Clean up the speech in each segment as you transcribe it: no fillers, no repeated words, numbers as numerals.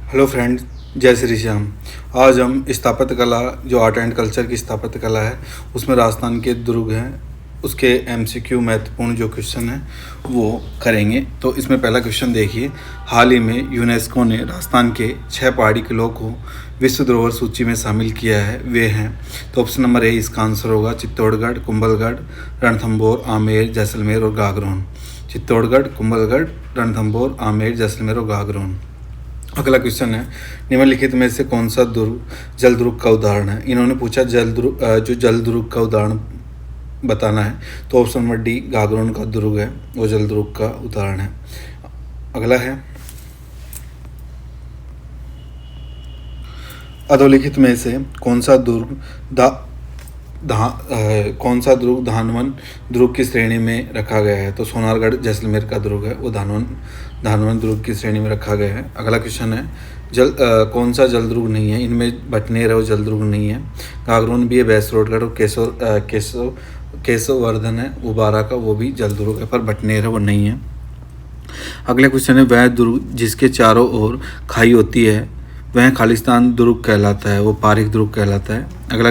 Hello friends, जय श्री श्याम। आज हम स्थापत्य कला, जो आर्ट एंड कल्चर की स्थापत्य कला है, उसमें राजस्थान के दुर्ग हैं, उसके एमसीक्यू महत्वपूर्ण जो क्वेश्चन हैं वो करेंगे। तो इसमें पहला क्वेश्चन देखिए। हाल ही में यूनेस्को ने राजस्थान के 6 पहाड़ी किलों को विश्व धरोहर सूची में शामिल किया है। वे हैं, तो ऑप्शन नंबर ए इसका आंसर होगा चित्तौड़गढ़, कुंभलगढ़, रणथंभौर, आमेर, जैसलमेर और गागरोन। चित्तौड़गढ़, कुंभलगढ़, रणथंभौर, आमेर, जैसलमेर और गागरोन। अगला क्वेश्चन है, निम्नलिखित में से कौन सा दुर्ग जल दुर्ग का उदाहरण है। इन्होंने पूछा जल दुर्ग का उदाहरण बताना है, तो ऑप्शन नंबर डी गागरोन का दुर्ग है, वो जल दुर्ग का उदाहरण है। अगला है, अधोलिखित में से कौन सा दुर्ग धानवन दुर्ग की श्रेणी में रखा गया है। तो सोनारगढ़ जैसलमेर का दुर्ग है, वो धानवन दुर्ग की श्रेणी में रखा गया है। अगला क्वेश्चन है, कौन सा जल दुर्ग नहीं है। इनमें भटनेर है, वो जल दुर्ग नहीं है। गागरोन भी है, बैसरोडगढ़ और केशववर्धन है, वो बारा का, वो भी जल दुर्ग है, पर भटनेर है, वो नहीं है। अगला क्वेश्चन है, वह दुर्ग जिसके चारों ओर खाई होती है वह खालिस्तान दुर्ग कहलाता है, वो पारिक दुर्ग कहलाता है। अगला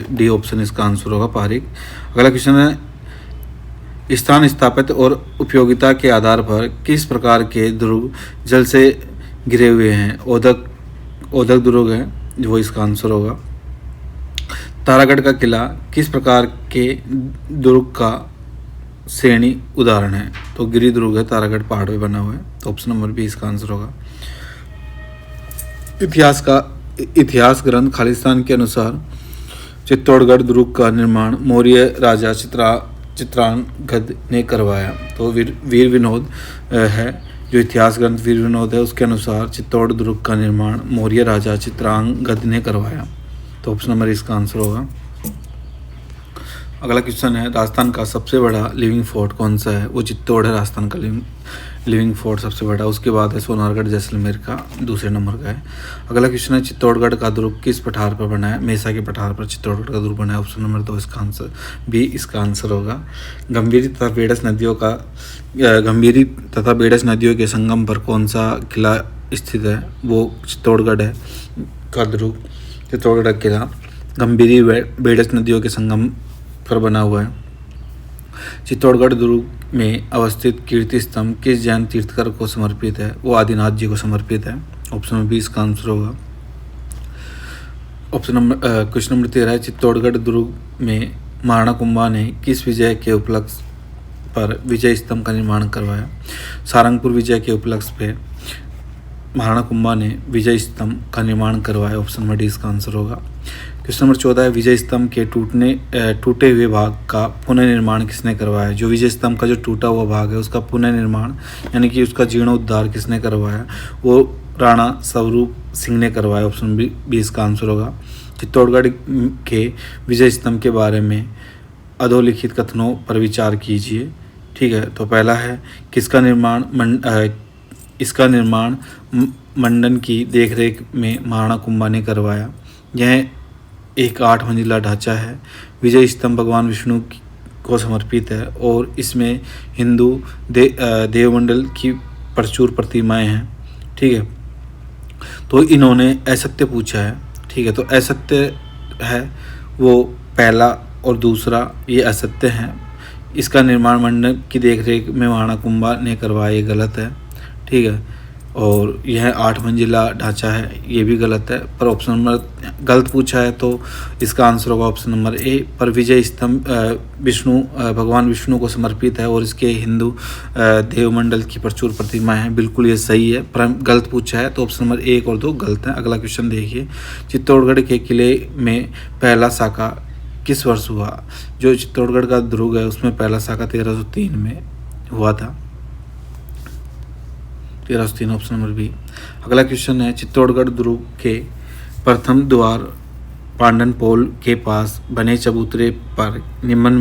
डी ऑप्शन इसका आंसर होगा, पारिक। अगला क्वेश्चन है, स्थान, स्थापत्य और उपयोगिता के आधार पर किस प्रकार के दुर्ग जल से घिरे हुए हैं। ओदक दुर्ग है, वो इसका आंसर होगा। तारागढ़ का किला किस प्रकार के दुर्ग का श्रेणी उदाहरण है। तो गिरी दुर्ग है, तारागढ़ पहाड़ पे बना हुआ है, तो ऑप्शन नंबर बी इसका आंसर होगा। इतिहास ग्रंथ खालिस्तान के अनुसार चित्तौड़गढ़ दुर्ग का निर्माण मौर्य राजा चित्रांगद ने करवाया। तो वीर विनोद है, जो इतिहास ग्रंथ वीर विनोद है, उसके अनुसार चित्तौड़ दुर्ग का निर्माण मौर्य राजा चित्रांगद ने करवाया। तो ऑप्शन नंबर इसका आंसर होगा। अगला क्वेश्चन है, राजस्थान का सबसे बड़ा लिविंग फोर्ट कौन सा है। वो चित्तौड़ है, राजस्थान का लिविंग फोर्ट सबसे बड़ा। उसके बाद है सोनारगढ़ जैसलमेर का, दूसरे नंबर का है। अगला क्वेश्चन है, चित्तौड़गढ़ का दुर्ग किस पठार पर बना है। मेसा के पठार पर चित्तौड़गढ़ का दुर्ग बना है, ऑप्शन नंबर 2 इसका आंसर बी इसका आंसर होगा। गंभीरी तथा बेडस नदियों के संगम पर कौन सा किला स्थित है। वो चित्तौड़गढ़ है का दुर्ग, चित्तौड़गढ़ किला गंभीरी बेडस नदियों के संगम पर बना हुआ है। चित्तौड़गढ़ दुर्ग में अवस्थित कीर्ति स्तंभ किस जैन तीर्थकर को समर्पित है। वो आदिनाथ जी को समर्पित है, ऑप्शन नंबर 20 का आंसर होगा। क्वेश्चन नंबर 13 है, चित्तौड़गढ़ दुर्ग में महाराणा कुंभा ने किस विजय के उपलक्ष्य पर विजय स्तंभ का निर्माण करवाया। सारंगपुर विजय के उपलक्ष्य पे महाराणा कुंभा ने विजय स्तंभ का निर्माण करवाया, ऑप्शन नंबर डी इसका आंसर होगा। क्वेश्चन नंबर 14 है, विजय स्तंभ के टूटे हुए भाग का पुनर्निर्माण किसने करवाया। जो विजय स्तंभ का जो टूटा हुआ भाग है उसका पुनर्निर्माण यानी कि उसका जीर्णोद्धार किसने करवाया। वो राणा स्वरूप सिंह ने करवाया, ऑप्शन बी इसका आंसर होगा। चित्तौड़गढ़ के विजय स्तंभ के बारे में अधोलिखित कथनों पर विचार कीजिए। ठीक है, तो पहला है, इसका निर्माण मंडन की देखरेख में महाराणा कुंभा ने करवाया। यह एक 8 मंजिला ढांचा है। विजय स्तंभ भगवान विष्णु को समर्पित है और इसमें हिंदू देवमंडल की प्रचुर प्रतिमाएं हैं। ठीक है, तो इन्होंने असत्य पूछा है। ठीक है, तो असत्य है वो पहला और दूसरा ये असत्य है। इसका निर्माण मंडप की देखरेख में महाराणा कुंभा ने करवाया, ये गलत है। ठीक है, और यह 8 मंजिला ढांचा है, ये भी गलत है। पर ऑप्शन नंबर गलत पूछा है, तो इसका आंसर होगा ऑप्शन नंबर ए। पर विजय स्तंभ भगवान विष्णु को समर्पित है और इसके हिंदू देवमंडल की प्रचुर प्रतिमाएं हैं, बिल्कुल ये सही है। पर गलत पूछा है, तो ऑप्शन नंबर 1 और 2 गलत है। अगला क्वेश्चन देखिए, चित्तौड़गढ़ के किले में पहला साका किस वर्ष हुआ। जो चित्तौड़गढ़ का दुर्ग है उसमें पहला साका 1303 में हुआ था, 1303 ऑप्शन नंबर बी। अगला क्वेश्चन है, चित्तौड़गढ़ दुर्ग के प्रथम द्वार पांडन पोल के पास बने चबूतरे पर निम्न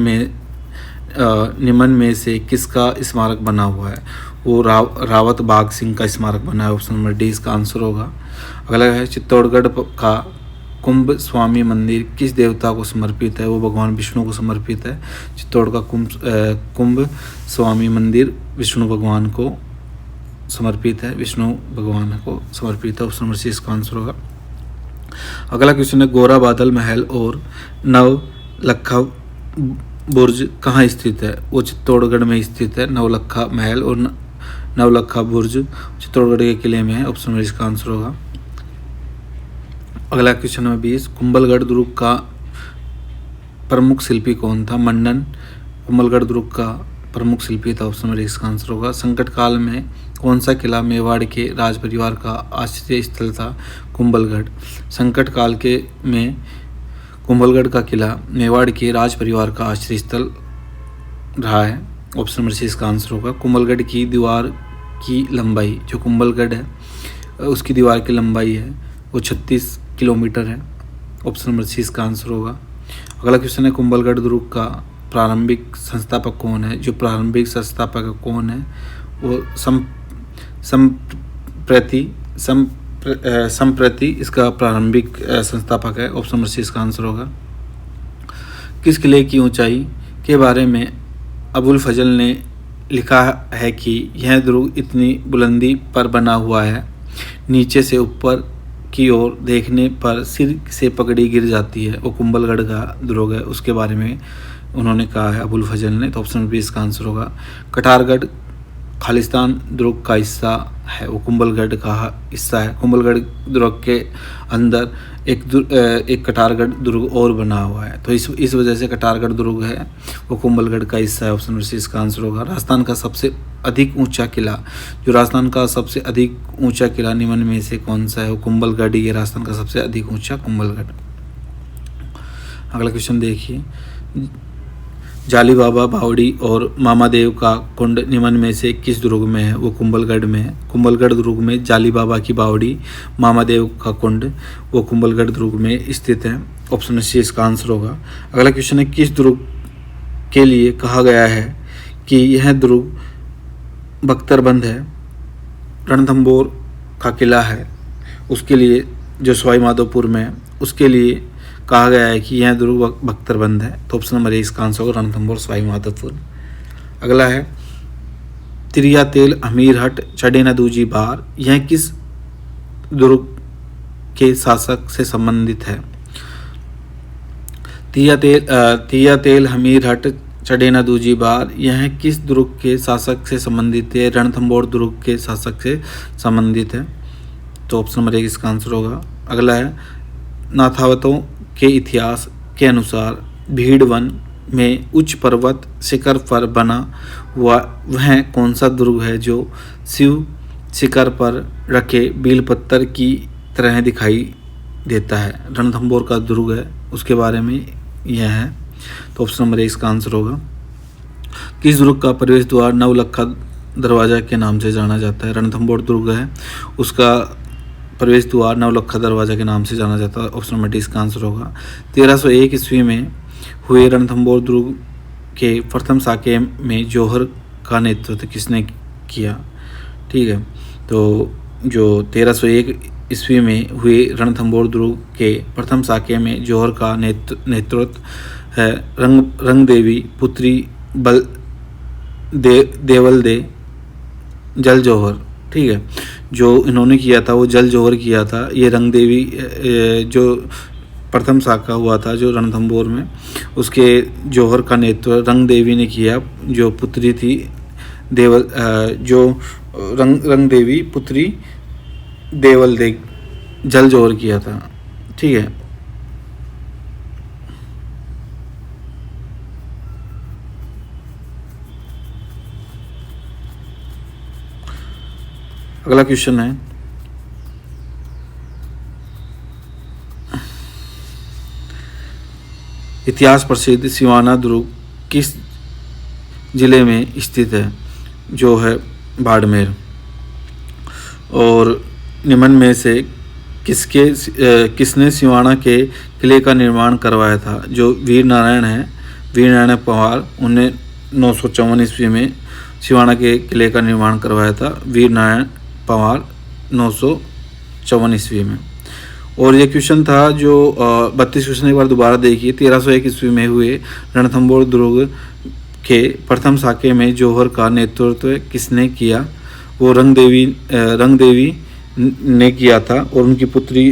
में से किसका स्मारक बना हुआ है। वो रावत बाग सिंह का स्मारक बना है, ऑप्शन नंबर डी इसका आंसर होगा। अगला है, चित्तौड़गढ़ का कुंभ स्वामी मंदिर किस देवता को समर्पित है। वो भगवान विष्णु को समर्पित है। चित्तौड़ का कुंभ स्वामी मंदिर विष्णु भगवान को समर्पित है? विष्णु भगवान को समर्पित है। ऑप्शन नंबर सी इसका आंसर होगा। अगला क्वेश्चन है, गोरा बादल महल और नवलखा बुर्ज कहाँ स्थित है? वो चित्तौड़गढ़ में स्थित है। नवलखा महल और नवलखा बुर्ज चित्तौड़गढ़ के किले में है। ऑप्शन नंबर इसका आंसर होगा। अगला क्वेश्चन नंबर 20, कुंभलगढ़ दुर्ग का प्रमुख शिल्पी कौन था? मंडन कुंभलगढ़ दुर्ग का प्रमुख शिल्पी था। ऑप्शन नंबर इसका आंसर होगा। संकट काल में कौन सा किला मेवाड़ के राज परिवार का आश्रय स्थल था? कुंभलगढ़। संकट काल के में कुंभलगढ़ का किला मेवाड़ के राज परिवार का आश्रय स्थल रहा है। ऑप्शन नंबर सी इसका आंसर होगा। कुंभलगढ़ की दीवार की लंबाई, जो कुंभलगढ़ है उसकी दीवार की लंबाई है वो 36 किलोमीटर है। ऑप्शन नंबर सी इसका आंसर होगा। अगला क्वेश्चन है, कुंभलगढ़ दुर्ग का प्रारंभिक संस्थापक कौन है? जो प्रारंभिक संस्थापक कौन है वो संप्रति इसका प्रारंभिक संस्थापक है। ऑप्शन नंबर सी इसका आंसर होगा। किस किले की ऊंचाई के बारे में अबुल फजल ने लिखा है कि यह दुर्ग इतनी बुलंदी पर बना हुआ है, नीचे से ऊपर की ओर देखने पर सिर से पगड़ी गिर जाती है? वो कुंभलगढ़ का दुर्ग है, उसके बारे में उन्होंने कहा है अबुल फजल ने। तो ऑप्शन बी इसका आंसर होगा। कटारगढ़ खालिस्तान दुर्ग का हिस्सा है, वो कुंभलगढ़ का हिस्सा है। कुंभलगढ़ दुर्ग के अंदर एक कटारगढ़ दुर्ग और बना हुआ है, तो इस वजह से कटारगढ़ दुर्ग है वो कुंभलगढ़ का हिस्सा है। ऑप्शन नंबर सी इसका आंसर होगा। राजस्थान का सबसे अधिक ऊंचा किला, जो राजस्थान का सबसे अधिक ऊंचा किला निम्न में से कौन सा है? वो कुंभलगढ़ ही है, राजस्थान का सबसे अधिक ऊंचा कुंभलगढ़। अगला क्वेश्चन देखिए, जाली बाबा बावड़ी और मामादेव का कुंड निम्न में से किस दुर्ग में है? वो कुंभलगढ़ में है। कुंभलगढ़ दुर्ग में जाली बाबा की बावड़ी, मामादेव का कुंड वो कुंभलगढ़ दुर्ग में स्थित है। ऑप्शन सी इसका आंसर होगा। अगला क्वेश्चन है, किस दुर्ग के लिए कहा गया है कि यह दुर्ग बख्तरबंद है? रणथंभौर का किला है उसके लिए, जो सवाई माधोपुर में है, उसके लिए कहा गया है कि यह दुर्ग बख्तरबंद है। तो ऑप्शन नंबर ए इसका आंसर होगा, रणथंभौर सवाई माधोपुर। अगला है, तिरिया तेल हमीरहट चढ़े न दूजी बार, यह किस दुर्ग के शासक से संबंधित है? तिरिया तेल हमीरहट चढ़े न दूजी बार, यह किस दुर्ग के शासक से संबंधित है? रणथंभौर दुर्ग के शासक से संबंधित है। तो ऑप्शन नंबर 1 इसका आंसर होगा। अगला है, नाथावतों के इतिहास के अनुसार भीड़वन में उच्च पर्वत शिखर पर बना हुआ वह कौन सा दुर्ग है जो शिव शिखर पर रखे बेलपत्तर की तरह दिखाई देता है? रणथंभौर का दुर्ग है, उसके बारे में यह है। तो ऑप्शन नंबर 1 इसका आंसर होगा। किस दुर्ग का प्रवेश द्वार नवलखा दरवाजा के नाम से जाना जाता है? रणथंभौर दुर्ग है, उसका प्रवेश द्वार नवलखा दरवाजा के नाम से जाना जाता है। ऑप्शन नंबर डी इसका आंसर होगा। 1301 ईस्वी में हुए रणथंभौर दुर्ग के प्रथम साके में जौहर का नेतृत्व किसने किया? ठीक है, तो जो 1301 ईस्वी में हुए रणथंभौर दुर्ग के प्रथम साके में जौहर का नेतृत्व है रंग देवी पुत्री देवल दे जल जौहर। ठीक है, जो इन्होंने किया था वो जल जौहर किया था। ये रंग देवी जो प्रथम शाखा हुआ था जो रणथंभौर में, उसके जौहर का नेतृत्व रंग देवी ने किया, जो पुत्री थी देवल, जो रंग देवी पुत्री देवल दे जल जौहर किया था। ठीक है, अगला क्वेश्चन है, इतिहास प्रसिद्ध सिवाना दुर्ग किस जिले में स्थित है? जो है बाड़मेर। और निम्न में से किसने सिवाना के किले का निर्माण करवाया था? जो वीर नारायण है, वीर नारायण पवार, उन्हें 954 ईस्वी में सिवाना के किले का निर्माण करवाया था। वीर नारायण पवार 954 ईस्वी में। और ये क्वेश्चन था जो 32 क्वेश्चन एक बार दोबारा देखिए। 1301 ईस्वी में हुए रणथंभौर दुर्ग के प्रथम साके में जौहर का नेतृत्व किसने किया? वो रंग देवी ने किया था और उनकी पुत्री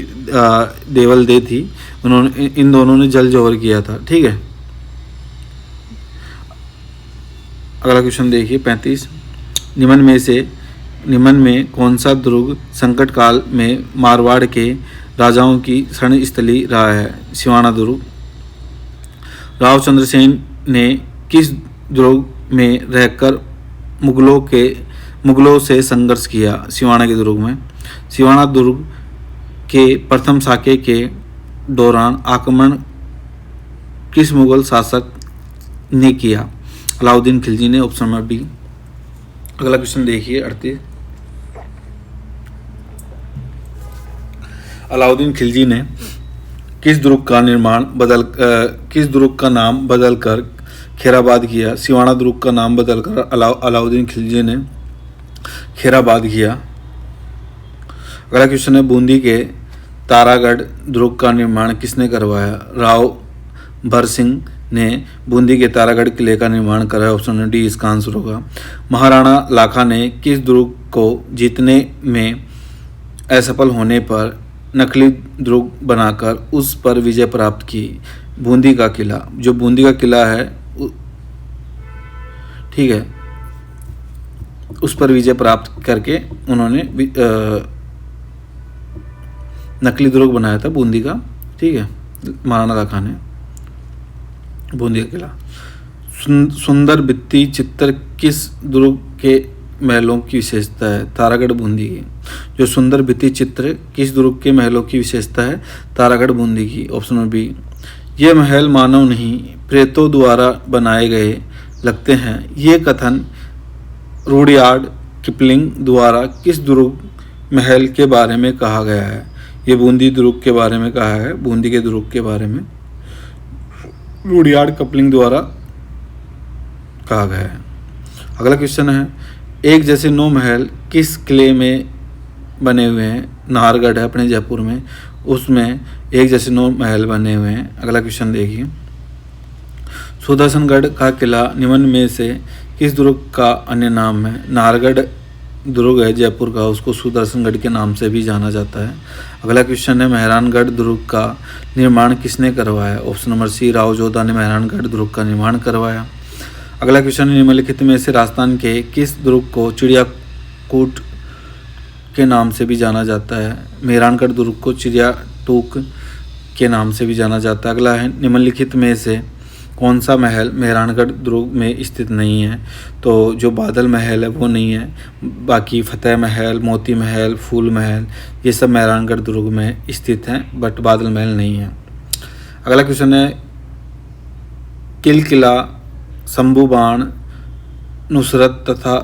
देवल दे थी। उन्होंने इन दोनों ने जल जौहर किया था। ठीक है, अगला क्वेश्चन देखिए 35। निम्न में कौन सा दुर्ग संकट काल में मारवाड़ के राजाओं की शरण स्थली रहा है? सिवाना दुर्ग। राव चंद्रसेन ने किस दुर्ग में रहकर मुगलों से संघर्ष किया? सिवाना के दुर्ग में। सिवाना दुर्ग के प्रथम साके के दौरान आक्रमण किस मुगल शासक ने किया? अलाउद्दीन खिलजी ने, ऑप्शन नंबर बी। अगला क्वेश्चन देखिए 38। अलाउद्दीन खिलजी ने किस दुर्ग का नाम बदलकर खैराबाद किया? सिवाना दुर्ग का नाम बदलकर अलाउद्दीन खिलजी ने खैराबाद किया। अगला क्वेश्चन है बूंदी के तारागढ़ दुर्ग का निर्माण किसने करवाया? राव भर सिंह ने बूंदी के तारागढ़ किले का निर्माण कराया। ऑप्शन डी इसका आंसर होगा। महाराणा लाखा ने किस दुर्ग को जीतने में असफल होने पर नकली दुर्ग बनाकर उस पर विजय प्राप्त की? बूंदी का किला। जो बूंदी का किला है, ठीक है, उस पर विजय प्राप्त करके उन्होंने नकली दुर्ग बनाया था बूंदी का। ठीक है, महाराणा लाखा ने बूंदी का किला। सुंदर भित्ति चित्र किस दुर्ग के महलों की विशेषता है? तारागढ़ बूंदी की। जो सुंदर भित्ति चित्र किस दुर्ग के महलों की विशेषता है? तारागढ़ बूंदी की। Option number B. ये महल मानव नहीं प्रेतों द्वारा बनाए गए लगते हैं। ये कथन रुडयार्ड किपलिंग द्वारा किस दुर्ग महल के बारे में कहा गया है? ये बूंदी दुर्ग के बारे में कहा है। बूंदी के दुर्ग के बारे में रुडयार्ड किपलिंग द्वारा कहा गया है। अगला क्वेश्चन है एक जैसे 9 महल किस किले में बने हुए हैं? नाहरगढ़ है अपने जयपुर में, उसमें एक जैसे 9 महल बने हुए हैं। अगला क्वेश्चन देखिए सुदर्शनगढ़ का किला निम्न में से किस दुर्ग का अन्य नाम है? नाहरगढ़ दुर्ग है जयपुर का, उसको सुदर्शनगढ़ के नाम से भी जाना जाता है। अगला क्वेश्चन है मेहरानगढ़ दुर्ग का निर्माण किसने करवाया? Option number C Rao Jodha ने मेहरानगढ़ दुर्ग का निर्माण करवाया। अगला क्वेश्चन है निम्नलिखित में से राजस्थान के किस दुर्ग को चिड़ियाकूट के नाम से भी जाना जाता है? मेहरानगढ़ दुर्ग को चिड़ियाटूक के नाम से भी जाना जाता है। अगला है निम्नलिखित में से कौन सा महल मेहरानगढ़ दुर्ग में स्थित नहीं है? तो जो बादल महल है वो नहीं है, बाकी फतेह महल, मोती महल, फूल महल ये सब मेहरानगढ़ दुर्ग में स्थित हैं, बट बादल महल नहीं है। अगला क्वेश्चन है किला, शंभू बाण, नुसरत तथा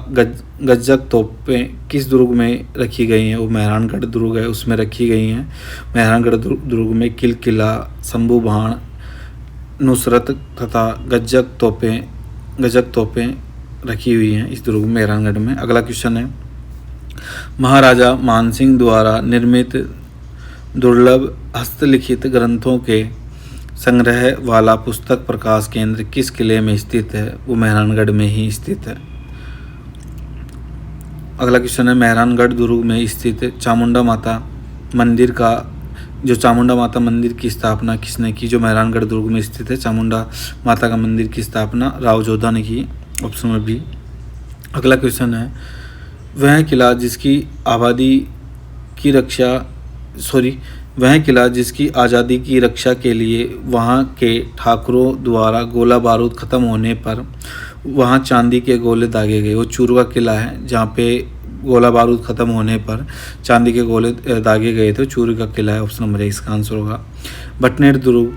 गज्जक तोपें किस दुर्ग में रखी गई हैं? वो मेहरानगढ़ दुर्ग है उसमें रखी गई हैं। मेहरानगढ़ दुर्ग में किला, शंभू बाण, नुसरत तथा गज्जक तोपें रखी हुई हैं इस दुर्ग मेहरानगढ़ में। अगला क्वेश्चन है महाराजा मानसिंह द्वारा निर्मित दुर्लभ हस्तलिखित ग्रंथों के संग्रह वाला पुस्तक प्रकाश केंद्र किस किले में स्थित है? वो मेहरानगढ़ में ही स्थित है। अगला क्वेश्चन है मेहरानगढ़ दुर्ग में स्थित चामुंडा माता मंदिर की स्थापना किसने की? जो मेहरानगढ़ दुर्ग में स्थित है चामुंडा माता का मंदिर की स्थापना राव जोधा ने की। Option number B. अगला क्वेश्चन है वह किला जिसकी आज़ादी की रक्षा के लिए वहाँ के ठाकुरों द्वारा गोला बारूद खत्म होने पर वहाँ चांदी के गोले दागे गए। वो चूरवा किला है जहाँ पे गोला बारूद खत्म होने पर चांदी के गोले दागे गए थे। चूरू का किला है। ऑप्शन नंबर 1 इसका आंसर होगा। बटनेर दुर्ग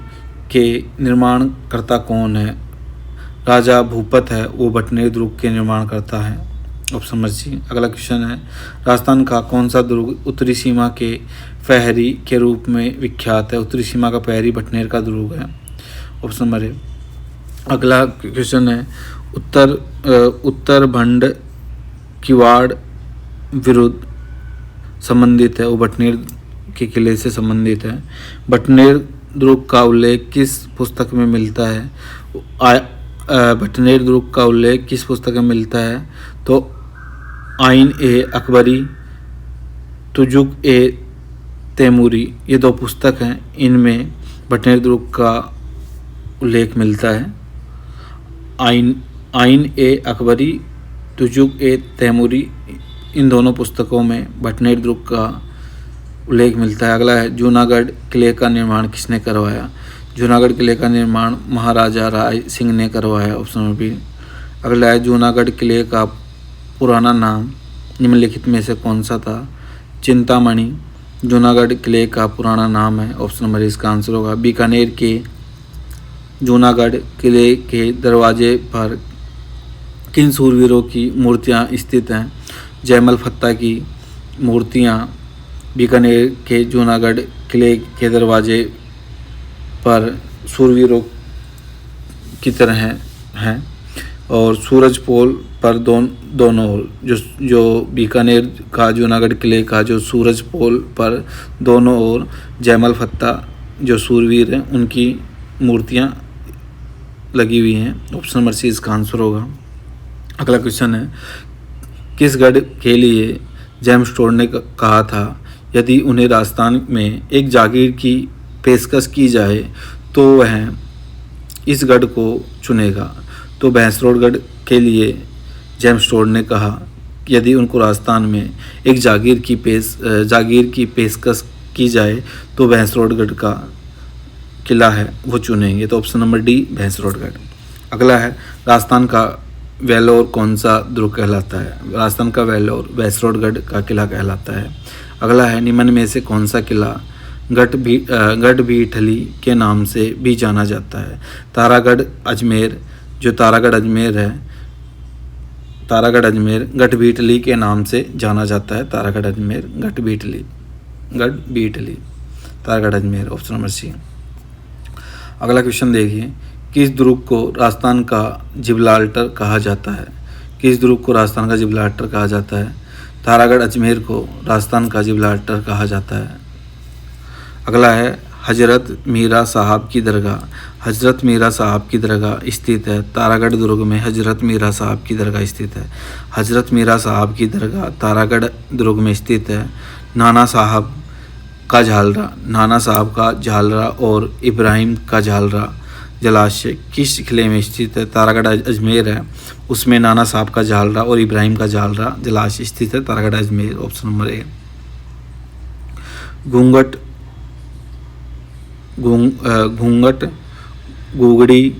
के निर्माणकर्ता कौन है? राजा भूपत है, वो बटनेर दुर्ग के निर्माण करता है। Option number C. अगला क्वेश्चन है राजस्थान का कौन सा दुर्ग उत्तरी सीमा के प्रहरी के रूप में विख्यात है? उत्तरी सीमा का प्रहरी बटनेर का दुर्ग है। Option number A. अगला क्वेश्चन है उत्तर भंड किवाड़ विरुद्ध संबंधित है, वो बटनेर के किले से संबंधित है। बटनेर दुर्ग का उल्लेख किस पुस्तक में मिलता है? बटनेर दुर्ग का उल्लेख किस पुस्तक में मिलता है? तो आइन ए अकबरी, तुजुक ए तैमूरी, ये 2 पुस्तक हैं। इनमें भटनेर दुर्ग का उल्लेख मिलता है। आइन ए अकबरी, तुजुक ए तैमूरी, इन दोनों पुस्तकों में भटनेर दुर्ग का उल्लेख मिलता है। अगला है जूनागढ़ किले का निर्माण किसने करवाया? जूनागढ़ किले का निर्माण महाराजा राय सिंह ने करवाया, ऑप्शन नंबर बी। अगला है जूनागढ़ किले का पुराना नाम निम्नलिखित में से कौन सा था? चिंतामणि जूनागढ़ किले का पुराना नाम है, ऑप्शन नंबर इसका आंसर होगा। बीकानेर के जूनागढ़ किले के दरवाजे पर किन सूरवीरों की मूर्तियां स्थित हैं? जयमल फत्ता की मूर्तियां बीकानेर के जूनागढ़ किले के दरवाजे पर सूरवीरों की तरह हैं और सूरज पोल पर दोनों ओर जो बीकानेर का जूनागढ़ किले का जो सूरज पोल पर दोनों ओर जयमल फत्ता जो सूरवीर हैं उनकी मूर्तियां लगी हुई हैं, ऑप्शन नंबर सी इसका आंसर होगा। अगला क्वेश्चन है किस गढ़ के लिए जेम्स टोड ने कहा था यदि उन्हें राजस्थान में एक जागीर की पेशकश की जाए तो वह इस गढ़ को चुनेगा? तो भैंसरोडगढ़ के लिए जेम्स टोड ने कहा यदि उनको राजस्थान में एक जागीर की पेशकश की जाए तो भैंसरोडगढ़ का किला है वो चुनेंगे। तो ऑप्शन नंबर डी भैंसरोडगढ़। अगला है राजस्थान का वेल्लोर कौन सा दुर्ग कहलाता है? राजस्थान का वेल्लोर भैंसरोडगढ़ का किला कहलाता है। अगला है निम्न में से कौन सा किला गढ़भीठली के नाम से भी जाना जाता है? तारागढ़ अजमेर, जो तारागढ़ अजमेर है, तारागढ़ अजमेर गढ़भीठली के नाम से जाना जाता है। Taragarh Ajmer Garh Bitli Taragarh Ajmer, option number C. अगला क्वेश्चन देखिए किस दुर्ग को राजस्थान का जिब्राल्टर कहा जाता है? किस दुर्ग को राजस्थान का जिब्राल्टर कहा जाता है? तारागढ़ अजमेर को राजस्थान का जिब्राल्टर कहा जाता है। अगला है हजरत मीरा साहब की दरगाह। हजरत मीरा साहब की दरगाह स्थित है तारागढ़ दुर्ग में। हजरत मीरा साहब की दरगाह स्थित है। हजरत मीरा साहब की दरगाह तारागढ़ दुर्ग में स्थित है। नाना साहब का झालरा और इब्राहिम का झालरा जलाशय किस किले में स्थित है? तारागढ़ अजमेर है, उसमें नाना साहब का झालरा और इब्राहिम का झालरा जलाशय स्थित है तारागढ़ अजमेर, ऑप्शन नंबर ए। घूंघट गुगड़ी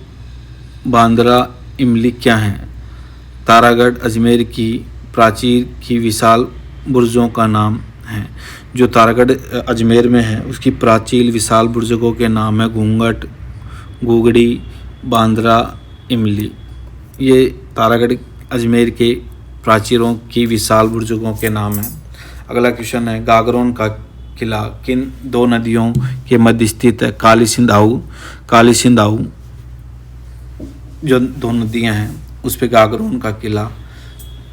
बांद्रा इमली क्या हैं? तारागढ़ अजमेर की प्राचीर की विशाल बुर्जों का नाम है। जो तारागढ़ अजमेर में है उसकी प्राचीर विशाल बुर्जों के नाम है घूंघट गुगड़ी बांद्रा इमली। ये तारागढ़ अजमेर के प्राचीरों की विशाल बुर्जों के नाम हैं। अगला क्वेश्चन है गागरोन का किला किन 2 नदियों के मध्य स्थित है? काली सिंधाऊ जो 2 नदियां हैं उस पे गागरोन का किला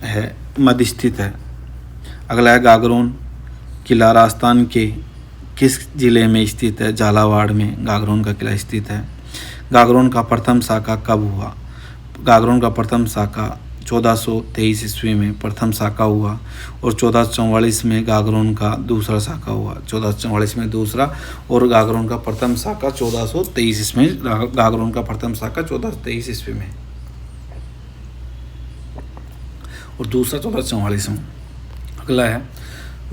है, मध्य स्थित है। अगला है गागरोन किला राजस्थान के किस जिले में स्थित है? झालावाड़ में गागरोन का किला स्थित है। गागरोन का प्रथम शाखा कब हुआ? गागरोन का प्रथम शाखा 1423 ईस्वी में प्रथम शाखा हुआ और 1444 में गागरोन का दूसरा शाखा हुआ। 1444 में दूसरा और गागरोन का प्रथम शाखा 1423 ईस्वी में। गागरोन का प्रथम शाखा 1423 ईस्वी में और दूसरा 1444 में। अगला है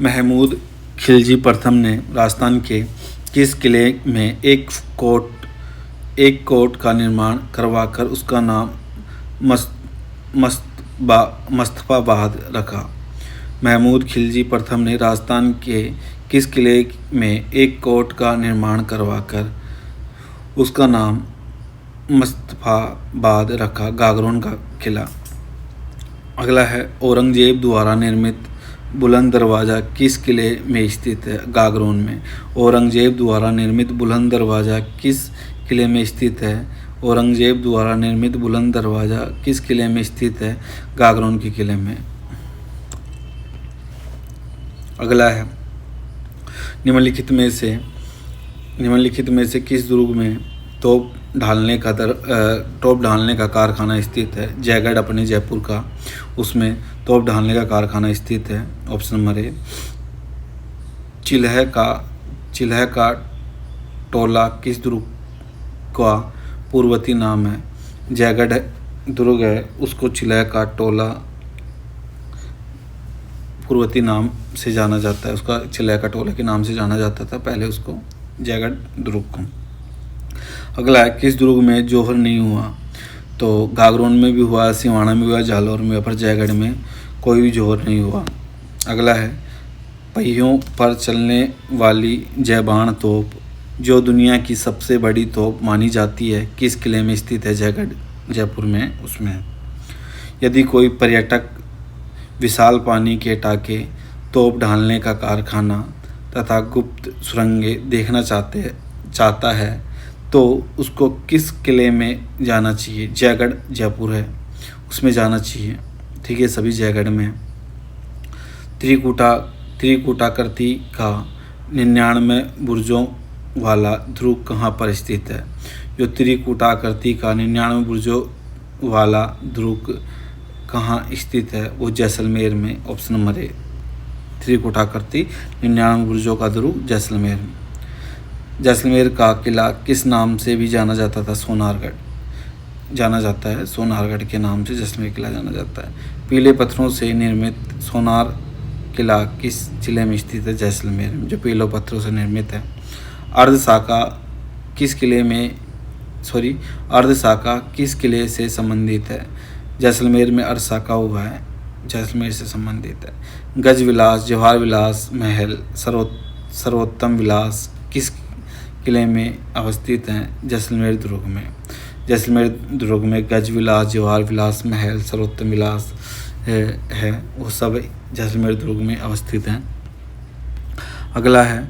महमूद खिलजी प्रथम ने राजस्थान के किस किले में एक कोट का निर्माण करवाकर उसका नाम मस्तफाबाद रखा? महमूद खिलजी प्रथम ने राजस्थान के किस किले में एक कोट का निर्माण करवाकर उसका नाम मस्तफाबाद रखा? गागरोन का किला। अगला है औरंगजेब द्वारा निर्मित बुलंद दरवाज़ा किस किले में स्थित है? गागरोन में। औरंगजेब द्वारा निर्मित बुलंद दरवाज़ा किस किले में स्थित है? औरंगजेब द्वारा निर्मित बुलंद दरवाज़ा किस किले में स्थित है? गागरोन के किले में। अगला है निम्नलिखित में से किस दुर्ग में तोप ढालने का कारखाना स्थित है। जयगढ़ अपने जयपुर का, उसमें तोप ढालने का कारखाना स्थित है। ऑप्शन नंबर ए। चिल्ह का टोला किस दुर्ग का पूर्ववर्ती नाम है? जयगढ़ दुर्ग है, उसको चिल्ह का टोला पूर्ववर्ती नाम से जाना जाता है। उसका चिल्ह का टोला के नाम से जाना जाता था पहले उसको, जयगढ़ दुर्ग को। अगला है, किस दुर्ग में जौहर नहीं हुआ? तो गागरोन में भी हुआ, सिवाना में भी हुआ, जालौर में, पर जयगढ़ में कोई भी जौहर नहीं हुआ। अगला है, पहियों पर चलने वाली जयबान तोप जो दुनिया की सबसे बड़ी तोप मानी जाती है किस किले में स्थित है? जयगढ़ जयपुर में उसमें है। यदि कोई पर्यटक विशाल पानी के टाके, तोप ढालने का कारखाना तथा गुप्त सुरंगें देखना चाहता है तो उसको किस किले में जाना चाहिए? जयगढ़ जयपुर है, उसमें जाना चाहिए। ठीक है, सभी जयगढ़ में है। त्रिकूटाकृति का 99 बुर्जों वाला ध्रुव कहाँ पर स्थित है? जो त्रिकूटाकृति का 99 बुर्जों वाला ध्रुव कहाँ स्थित है? वो जैसलमेर में। ऑप्शन नंबर ए। त्रिकूटाकृति 99 बुर्जों का ध्रुव जैसलमेर में। जैसलमेर का किला किस नाम से भी जाना जाता था? सोनारगढ़ जाना जाता है, सोनारगढ़ के नाम से जैसलमेर किला जाना जाता है। पीले पत्थरों से निर्मित सोनार किला किस जिले में स्थित है? जैसलमेर में, जो पीले पत्थरों से निर्मित है। अर्धशाखा किस किले से संबंधित है? जैसलमेर में अर्धशाखा हुआ है, जैसलमेर से संबंधित है। गज विलास, जवाहर विलास महल, सर्वोत्तम विलास किस किले में अवस्थित हैं? जैसलमेर दुर्ग में। जैसलमेर दुर्ग में गज विलास, जवाहर विलास महल, सर्वोत्तम विलास है वो सब जैसलमेर दुर्ग में अवस्थित हैं। अगला है,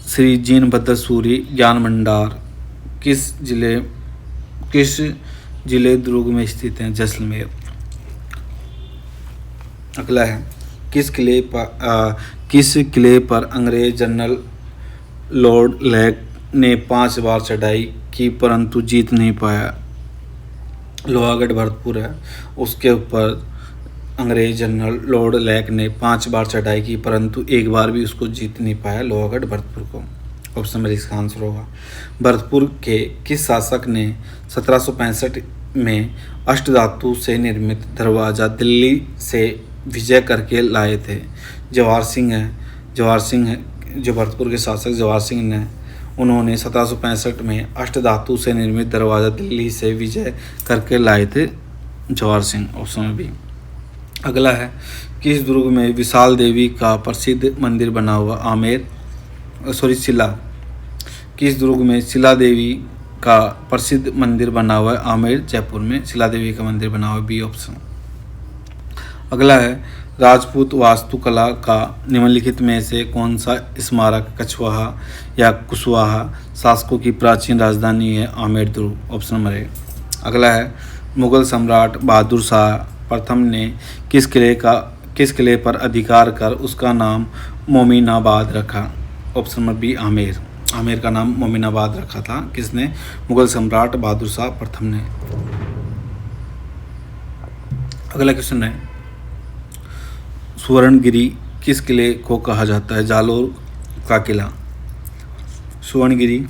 श्री जीनभद्र सूरी ज्ञान भंडार किस जिले दुर्ग में स्थित हैं? जैसलमेर। अगला है, किस किले पर अंग्रेज जनरल लॉर्ड लेक ने 5 बार चढ़ाई की परंतु जीत नहीं पाया? लोहागढ़ भरतपुर है, उसके ऊपर अंग्रेज जनरल लॉर्ड लेक ने 5 बार चढ़ाई की परंतु एक बार भी उसको जीत नहीं पाया, लोहागढ़ भरतपुर को। ऑप्शन नंबर इसका आंसर होगा। भरतपुर के किस शासक ने 1765 में अष्टधातु से निर्मित दरवाज़ा दिल्ली से विजय करके लाए थे? जवाहर सिंह है, जो भरतपुर के शासक जवाहर सिंह ने, उन्होंने 1765 में अष्टधातु से निर्मित दरवाज़ा दिल्ली से विजय करके लाए थे, जवाहर सिंह। ऑप्शन में भी। अगला है, किस दुर्ग में विशाल देवी का प्रसिद्ध मंदिर बना हुआ? शिला। किस दुर्ग में शिला देवी का प्रसिद्ध मंदिर बना हुआ है? आमेर जयपुर में शिला देवी का मंदिर बना हुआ है, बी ऑप्शन। अगला है, राजपूत वास्तुकला का निम्नलिखित में से कौन सा स्मारक कछवाहा या कुशवाहा शासकों की प्राचीन राजधानी है? आमेर दुर्ग। Option number A. अगला है, मुगल सम्राट बहादुर शाह प्रथम ने किस किले पर अधिकार कर उसका नाम मोमिनाबाद रखा? ऑप्शन नंबर बी, आमेर का नाम मोमिनाबाद रखा था किसने? मुगल सम्राट बहादुर शाह प्रथम ने। अगला क्वेश्चन है, सुवर्णगिरी किस किले को कहा जाता है? जालोर का किला। सुवर्णगिरी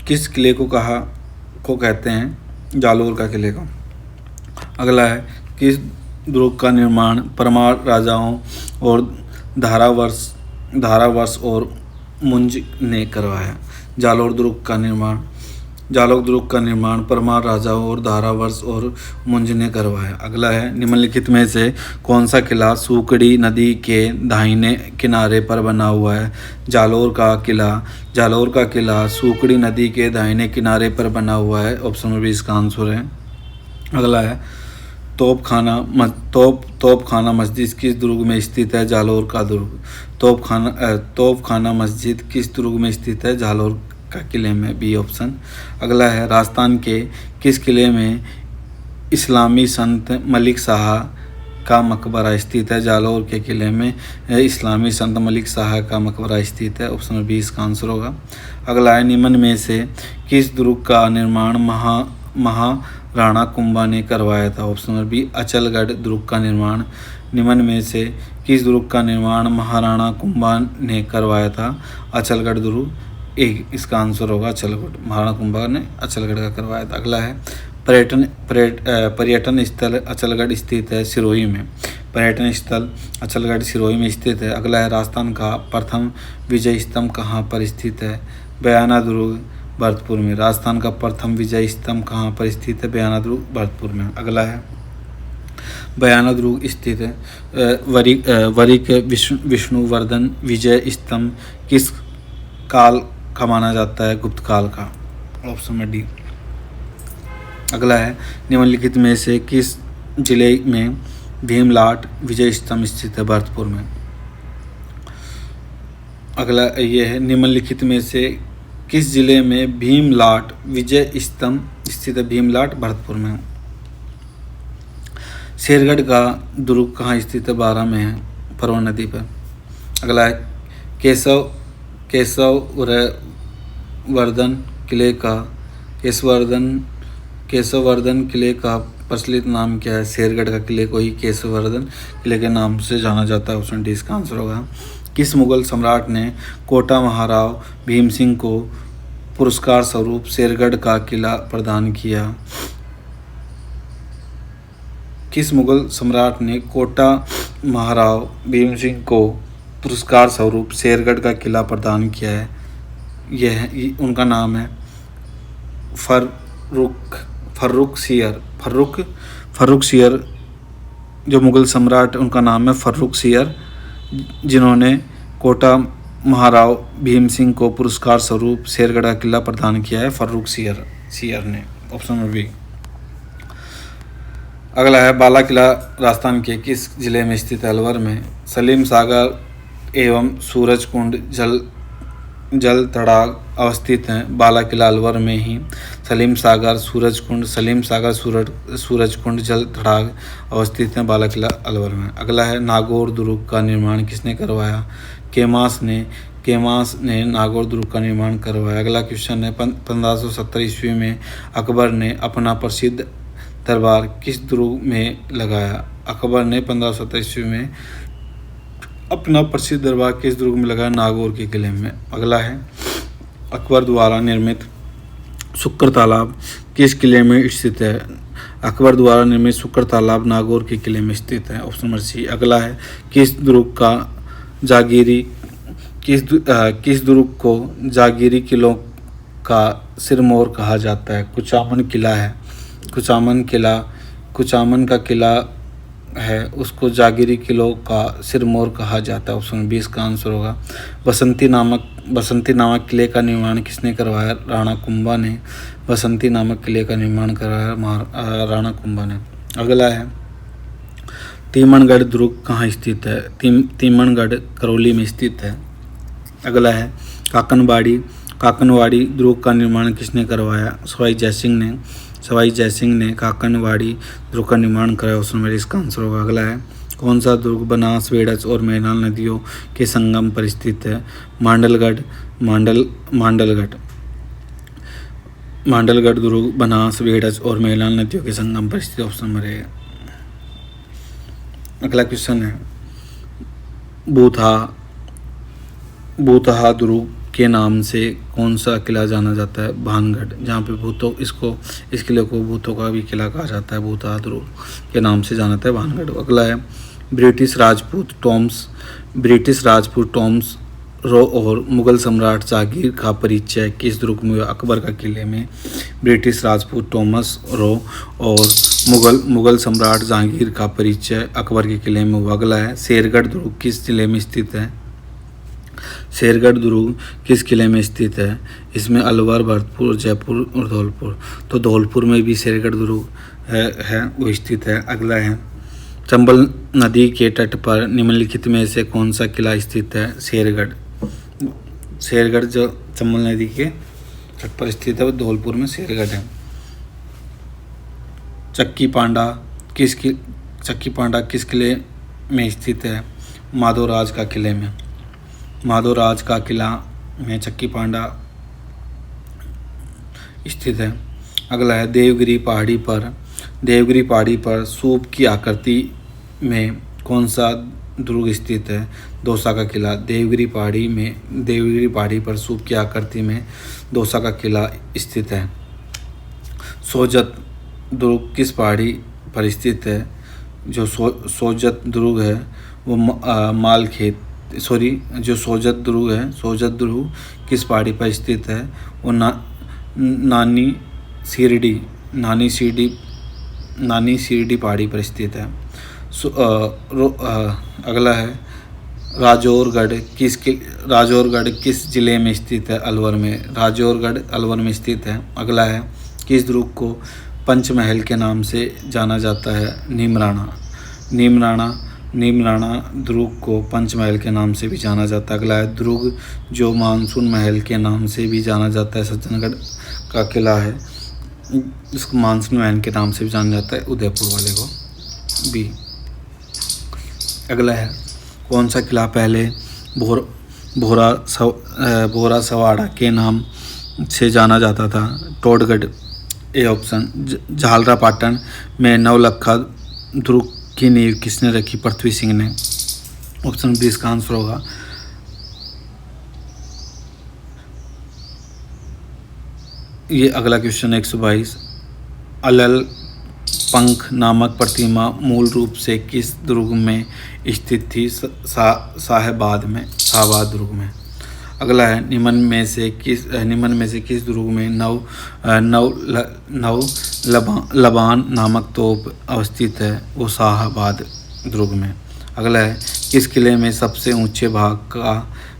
किस किले को कहते हैं? जालोर का किले को। अगला है, किस दुर्ग का निर्माण परमार राजाओं और धारावर्ष और मुंज ने करवाया? जालोर दुर्ग का निर्माण परमार राजाओं और धारावर्ष और मुंज ने करवाया। अगला है, निम्नलिखित में से कौन सा किला सूकड़ी नदी के दाहिने किनारे पर बना हुआ है? जालोर का किला सूकड़ी नदी के दाहिने किनारे पर बना हुआ है। ऑप्शन में भी इसका आंसर है। अगला है, तोपखाना मस्जिद किस दुर्ग में स्थित है? जालोर का दुर्ग। तोपखाना मस्जिद किस दुर्ग में स्थित है? जालोर का किले में, बी ऑप्शन। अगला है, राजस्थान के किस किले में इस्लामी संत मलिक शाह का मकबरा स्थित है। जालौर के किले में इस्लामी संत मलिक शाह का मकबरा स्थित है। ऑप्शन नंबर 20 का आंसर होगा। अगला है, निम्न में से किस दुर्ग का निर्माण महाराणा कुंभा ने करवाया था। ऑप्शन नंबर बी, अचलगढ़ दुर्ग का निर्माण। निम्न में से किस दुर्ग का निर्माण महाराणा कुंभा ने करवाया था। अचलगढ़ दुर्ग, एक इसका आंसर होगा अचलगढ़। महाराणा कुंभा ने अचलगढ़ का करवाया था। अगला है, पर्यटन स्थल अचलगढ़ स्थित है सिरोही में। पर्यटन स्थल अचलगढ़ सिरोही में स्थित है। अगला है, राजस्थान का प्रथम विजय स्तंभ कहाँ पर स्थित है। बयाना दुर्ग, भरतपुर में। राजस्थान का प्रथम विजय स्तंभ कहाँ पर स्थित है। बयाना दुर्ग, भरतपुर में। अगला है, बयाना दुर्ग स्थित है वरिक विष्णुवर्धन विजय स्तंभ किस काल का माना जाता है। गुप्त काल का। ऑप्शन में डी। अगला है, निम्नलिखित में से किस जिले में भीमलाट विजय स्तंभ स्थित है। भरतपुर में। अगला ये है, निम्नलिखित में से किस जिले में भीमलाट विजय स्तंभ स्थित है। भीमलाट, भरतपुर में। शेरगढ़ का दुर्ग कहाँ स्थित है। बारा में है, परवन नदी पर। अगला है, केशववर्धन किले का प्रचलित नाम क्या है। शेरगढ़ का किले को ही केशववर्धन किले के नाम से जाना जाता है। ऑप्शन डी इसका आंसर होगा। किस मुगल सम्राट ने कोटा महाराव भीम सिंह को पुरस्कार स्वरूप शेरगढ़ का किला प्रदान किया। किस मुगल सम्राट ने कोटा महाराव भीम सिंह को पुरस्कार स्वरूप शेरगढ़ का किला प्रदान किया है। यह उनका नाम है फर्रुख सियर। जो मुगल सम्राट उनका नाम है फर्रुख सियर, जिन्होंने कोटा महाराव भीम सिंह को पुरस्कार स्वरूप शेरगढ़ का किला प्रदान किया है। फर्रुख सियर ने। Option number B. अगला है, बाला किला राजस्थान के किस जिले में स्थित है। अलवर में। सलीम सागर एवं सूरजकुंड जल तड़ाग अवस्थित हैं। बाला किला अलवर में ही सलीम सागर सूरजकुंड जल तड़ाग अवस्थित हैं। बाला किला अलवर में। अगला है, नागौर दुर्ग का निर्माण किसने करवाया। केमास ने नागौर दुर्ग का निर्माण करवाया। अगला क्वेश्चन है, 1570 ईस्वी में अकबर ने अपना प्रसिद्ध दरबार किस दुर्ग में लगाया। अकबर ने 1570 ईस्वी में अपना प्रसिद्ध दरबार किस दुर्ग में लगाया। नागौर के किले में। अगला है, अकबर द्वारा निर्मित शुक्र तालाब किस किले में स्थित है। अकबर द्वारा निर्मित शुक्र तालाब नागौर के किले में स्थित है। Option number C. अगला है, किस दुर्ग को जागीरी किलों का सिरमौर कहा जाता है। कुचामन किला है। कुचामन का किला है, उसको जागीरी किलों का सिरमौर कहा जाता है। ऑप्शन 20 का आंसर होगा। बसंती नामक किले का निर्माण किसने करवाया। राणा कुंभा ने। बसंती नामक किले का निर्माण करवाया राणा कुंभा ने। अगला है, तीमणगढ़ दुर्ग कहाँ स्थित है। तीमणगढ़ करौली में स्थित है। अगला है, काकनवाड़ी दुर्ग का निर्माण किसने करवाया। सवाई जयसिंह ने काकनवाड़ी दुर्ग का निर्माण कराया। ऑप्शन में इसका आंसर होगा। अगला है, कौन सा दुर्ग बनास, बेड़च और मैनाल नदियों के संगम पर स्थित है। मांडलगढ़ दुर्ग बनास, बेड़च और मैनाल नदियों के संगम पर स्थित। Option number A. अगला क्वेश्चन है, बूथहा दुर्ग के नाम से कौन सा किला जाना जाता है। भानगढ़, जहाँ पे इस किले को भूतों का भी किला कहा जाता है। बूथहा दुर्ग के नाम से जाना जाता है भानगढ़। अगला है, ब्रिटिश राजपूत टॉम्स रो और मुगल सम्राट जहांगीर का परिचय किस दुर्ग में हुआ। अकबर का किले में। ब्रिटिश राजपूत टॉमस रो और मुगल सम्राट जहांगीर का परिचय अकबर के किले में हुआ। अगला है, शेरगढ़ दुर्ग किस जिले में स्थित है। शेरगढ़ दुर्ग किस किले में स्थित है। इसमें अलवर, भरतपुर, जयपुर और धौलपुर। तो धौलपुर में भी शेरगढ़ दुर्ग है वो स्थित है। अगला है, चंबल नदी के तट पर निम्नलिखित में से कौन सा किला स्थित है। शेरगढ़ जो चंबल नदी के तट पर स्थित है वो धौलपुर में शेरगढ़ है। चक्की पांडा चक्की पांडा किस किले में स्थित है? माधवराज का किले में। माधवराज का किला में चक्की पांडा स्थित है। अगला है देवगिरी पहाड़ी पर सूप की आकृति में कौन सा दुर्ग स्थित है? दौसा का किला। देवगिरी पहाड़ी पर सूप की आकृति में दौसा का किला स्थित है। सोजत दुर्ग किस पहाड़ी पर स्थित है? जो सोजत दुर्ग है वो सोजत दुर्ग किस पहाड़ी पर स्थित है? वो नानी सीरडी पहाड़ी पर स्थित है। अगला है राजौरगढ़ किस जिले में स्थित है? अलवर में। राजौरगढ़ अलवर में स्थित है। अगला है किस दुर्ग को पंचमहल के नाम से जाना जाता है? नीमराणा दुर्ग को पंचमहल के नाम से भी जाना जाता है। अगला है दुर्ग जो मानसून महल के नाम से भी जाना जाता है। सज्जनगढ़ का किला है, इसको मानसून महल के नाम से भी जाना जाता है, उदयपुर वाले को भी। अगला है कौन सा किला पहले भोरा सवाड़ा के नाम से जाना जाता था? Todgarh A option. झालरापाटन में नवलखा दुर्ग की नींव किसने रखी? पृथ्वी सिंह ने। ऑप्शन बी इसका आंसर होगा। ये अगला क्वेश्चन 122। अलल पंख नामक प्रतिमा मूल रूप से किस दुर्ग में स्थित थी? शाहबाद दुर्ग में। अगला है निम्न में से किस दुर्ग में नव लबान नामक तोप अवस्थित है? वो शाहबाद दुर्ग में। अगला है किस किले में सबसे ऊंचे भाग का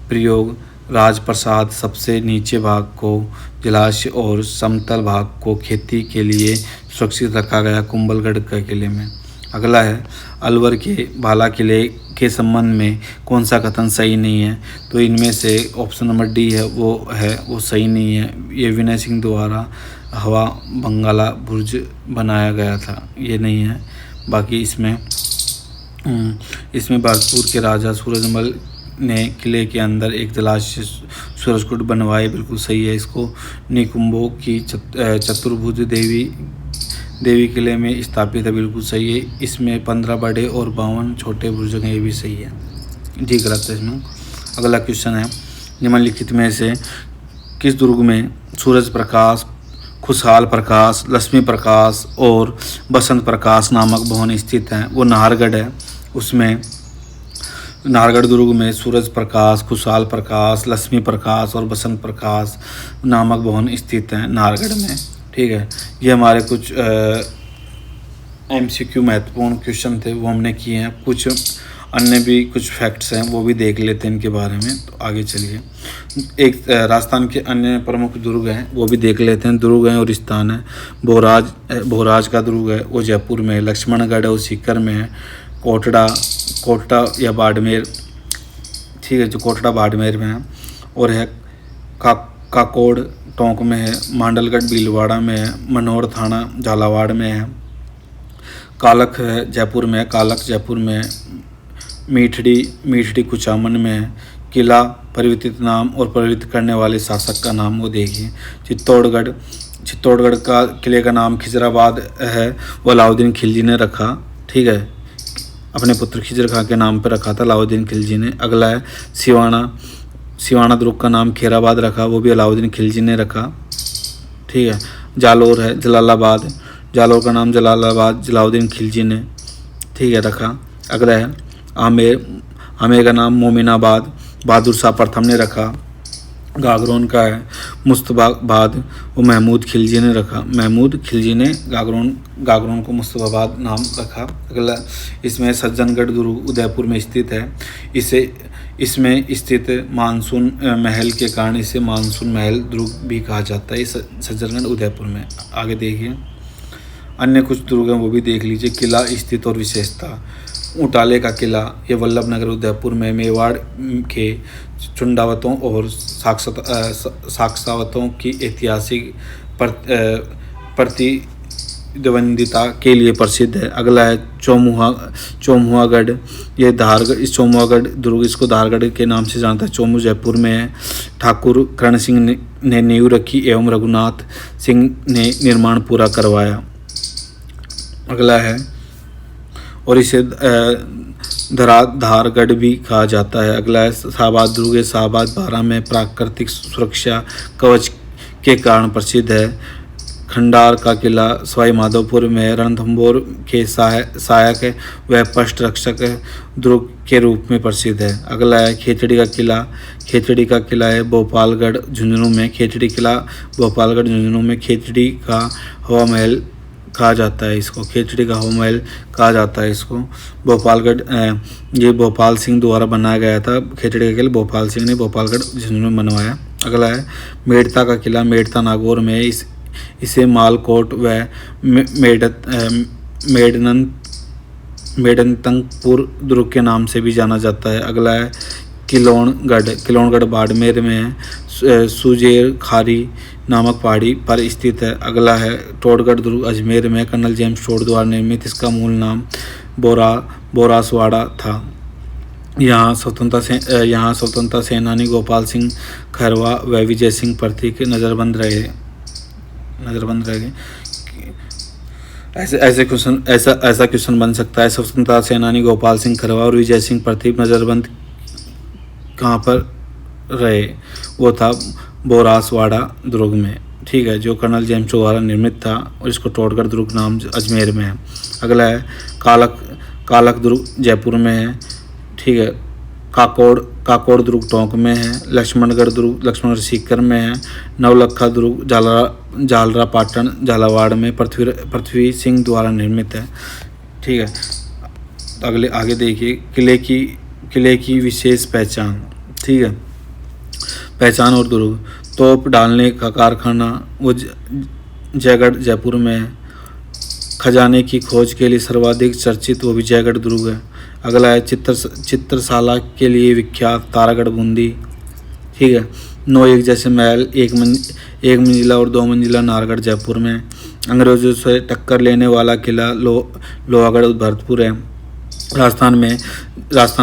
प्रयोग राजप्रसाद, सबसे नीचे भाग को जलाशय और समतल भाग को खेती के लिए सुरक्षित रखा गया? कुंभलगढ़ के किले में। अगला है अलवर के बाला किले के संबंध में कौन सा कथन सही नहीं है? तो इनमें से ऑप्शन नंबर डी है वो सही नहीं है। ये विनय सिंह द्वारा हवा बंगाला बुर्ज बनाया गया था, ये नहीं है। बाकी इसमें भरतपुर के राजा सूरजमल ने किले के अंदर एक जलाशय सूरजकुंड बनवाए, बिल्कुल सही है। इसको निकुंभों की चतुर्भुज देवी किले में स्थापित है, बिल्कुल सही है। इसमें 15 बड़े और 52 छोटे बुर्ज हैं, ये भी सही है। जी गलत है इसमें। अगला क्वेश्चन है निम्नलिखित में से किस दुर्ग में सूरज प्रकाश, खुशहाल प्रकाश, लक्ष्मी प्रकाश और बसंत प्रकाश नामक भवन स्थित हैं? वो नाहरगढ़ है। उसमें नाहरगढ़ दुर्ग में सूरज प्रकाश, खुशहाल प्रकाश, लक्ष्मी प्रकाश और बसंत प्रकाश नामक भवन स्थित हैं नाहरगढ़ में। ठीक है, ये हमारे कुछ MCQ महत्वपूर्ण क्वेश्चन थे, वो हमने किए हैं। कुछ अन्य भी कुछ फैक्ट्स हैं, वो भी देख लेते हैं इनके बारे में। तो आगे चलिए, एक राजस्थान के अन्य प्रमुख दुर्ग हैं, वो भी देख लेते हैं। दुर्ग हैं और स्थान है। भोराज का दुर्ग है, वो जयपुर में है। लक्ष्मणगढ़ है, वो सीकर में है। कोटड़ा या बाड़मेर, ठीक है, जो कोटड़ा बाड़मेर में है। और है काकोड़ टोंक में है। मांडलगढ़ भीलवाड़ा में है। मनोहर थाना झालावाड़ में है। कालख है जयपुर में, जयपुर में है। मीठड़ी कुचामन में है। किला परिवर्तित नाम और परिवर्तित करने वाले शासक का नाम वो देखिए। चित्तौड़गढ़ का किले का नाम खिजराबाद है, वो अलाउद्दीन खिलजी ने रखा। ठीक है, अपने पुत्र खिजर खां के नाम पर रखा था अलाउद्दीन खिलजी ने। अगला है सिवाना दुर्ग का नाम खेराबाद रखा, वो भी अलाउद्दीन खिलजी ने रखा। ठीक है, जालोर है जलालाबाद, जालोर का नाम जलालाबाद जलाउद्दीन खिलजी ने, ठीक है, रखा। अगला है आमेर का नाम मोमिनाबाद बहादुर शाह प्रथम ने रखा। गागरोन का है मुस्तफाबाद, वो महमूद खिलजी ने रखा। महमूद खिलजी ने गागरोन को मुस्तफाबाद नाम रखा। अगला इसमें सज्जनगढ़ दुर्ग उदयपुर में स्थित है। इसमें स्थित मानसून महल के कारण इसे मानसून महल दुर्ग भी कहा जाता है। सज्जनगढ़ उदयपुर में। आगे देखिए, अन्य कुछ दुर्ग हैं, वो भी देख लीजिए। किला स्थित और विशेषता। ऊंटाले का किला, ये वल्लभ नगर उदयपुर में मेवाड़ के चुंडावतों और साक्सावतों की ऐतिहासिक द्वंद्विता के लिए प्रसिद्ध है। अगला है चौमुहागढ़। ये धारगढ़, इस चौमुहागढ़ दुर्ग, इसको धारगढ़ के नाम से जानता है। चौमू जयपुर में है। ठाकुर कर्ण सिंह ने नींव रखी एवं रघुनाथ सिंह ने निर्माण पूरा करवाया। अगला है, और इसे धारगढ़ भी कहा जाता है। अगला है शाहबाद दुर्ग। शाहबाद बारां में प्राकृतिक सुरक्षा कवच के कारण प्रसिद्ध है। खंडार का किला सवाई माधोपुर में रणथंभौर के सहायक व पृष्ठ रक्षक दुर्ग के रूप में प्रसिद्ध है। अगला है खेतड़ी का किला। खेतड़ी का किला है भोपालगढ़ झुंझुनू में। खेतड़ी किला भोपालगढ़ झुंझुनू में। खेतड़ी का हवा महल कहा जाता है इसको। खेतड़ी का हवा महल कहा जाता है इसको। भोपालगढ़, ये भोपाल सिंह द्वारा बनाया गया था। खेतड़ी का किला भोपाल सिंह ने भोपालगढ़ झुंझुनू में बनवाया। अगला है मेड़ता का किला। मेड़ता नागौर में। इसे मालकोट व मेडनतंगपुर दुर्ग के नाम से भी जाना जाता है। अगला है किलोणगढ़। किलोणगढ़ बाड़मेर में है। सुजेर खारी नामक पहाड़ी पर स्थित है। अगला है टोडगढ़ दुर्ग अजमेर में। कर्नल जेम्स टोड द्वारा निर्मित। इसका मूल नाम बोरासवाड़ा था। यहाँ स्वतंत्रता सेनानी गोपाल सिंह खरवा व विजय सिंह प्रतीक नज़रबंद रहे। ऐसा क्वेश्चन बन सकता है, स्वतंत्रता सेनानी गोपाल सिंह खरवा और विजय सिंह प्रतीक नज़रबंद कहाँ पर रहे? वो था बोरासवाड़ा दुर्ग में। ठीक है, जो कर्नल जेम्स द्वारा निर्मित था, और इसको टोडगढ़ दुर्ग नाम अजमेर में है। अगला है कालक दुर्ग जयपुर में है। ठीक है, काकोड़ दुर्ग टोंक में है। लक्ष्मणगढ़ दुर्ग लक्ष्मणगढ़ सीकर में है। नवलखा दुर्ग जालरा पाटन झालावाड़ में पृथ्वी सिंह द्वारा निर्मित है। ठीक है, आगे देखिए किले की विशेष पहचान। ठीक है, पहचान और दुर्ग। तोप डालने का कारखाना वो जयगढ़ जयपुर में है। खजाने की खोज के लिए सर्वाधिक चर्चित वो भी जयगढ़ दुर्ग है। अगला है चित्रशाला के लिए विख्यात तारागढ़ बूंदी। ठीक है, 9 एक जैसे महल, एक मंजिला और 2 मंजिला नाहरगढ़ जयपुर में। अंग्रेजों से टक्कर लेने वाला किला लोहागढ़ भरतपुर है। राजस्थान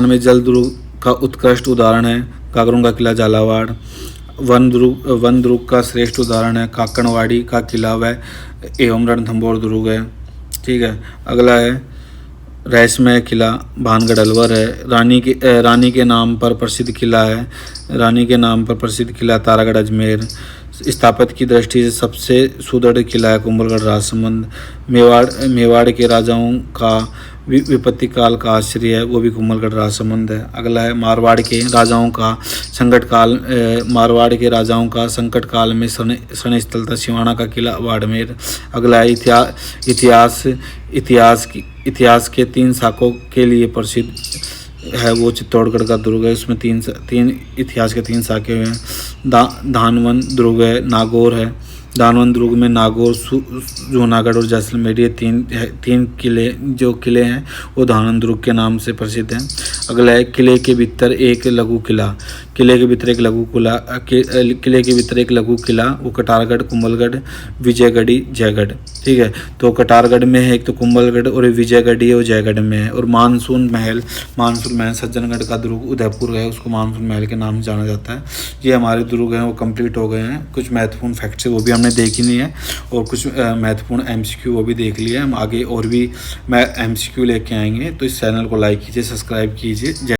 में जल दुर्ग का उत्कृष्ट उदाहरण है गागरों का किला झालावाड़। वन दुर्ग का श्रेष्ठ उदाहरण है काकड़वाड़ी का किला व एवं रणथंभौर दुर्ग है। ठीक है, अगला है रहस्यमय किला भानगढ़ अलवर है। रानी के नाम पर प्रसिद्ध किला है। रानी के नाम पर प्रसिद्ध किला तारागढ़ अजमेर। स्थापत्य की दृष्टि से सबसे सुदृढ़ किला है कुंभलगढ़ राजसमंद। मेवाड़ के राजाओं का विपत्ति काल का आश्रय है, वो भी कुंभलगढ़ राजसमंद है। अगला है मारवाड़ के राजाओं का संकट काल में शरण स्थल था सिवाना का किला बाड़मेर। अगला है इतिहास के 3 शाखों के लिए प्रसिद्ध है, वो चित्तौड़गढ़ का दुर्ग है। उसमें तीन इतिहास के 3 शाखे हैं। धानवन दुर्ग है, नागौर है। धानवन दुर्ग में नागौर, जूनागढ़ और जैसलमेर, ये तीन किले हैं वो धानवन दुर्ग के नाम से प्रसिद्ध हैं। अगला है किले के भीतर एक लघु किला। किले के भीतर एक लघु किला वो कटारगढ़, कुंभलगढ़, विजयगढ़ी, जयगढ़। ठीक है, तो कटारगढ़ में है एक तो कुंभलगढ़ और विजयगढ़ी है वो जयगढ़ में है। और मानसून महल सज्जनगढ़ का दुर्ग उदयपुर है, उसको मानसून महल के नाम से जाना जाता है। ये हमारे दुर्ग हैं वो कंप्लीट हो गए हैं। कुछ महत्वपूर्ण फैक्ट्स वो भी हमने देख ही नहीं है, और कुछ महत्वपूर्ण MCQ वो भी देख लिए। हम आगे और भी MCQ लेके आएंगे, तो इस चैनल को लाइक कीजिए, सब्सक्राइब कीजिए।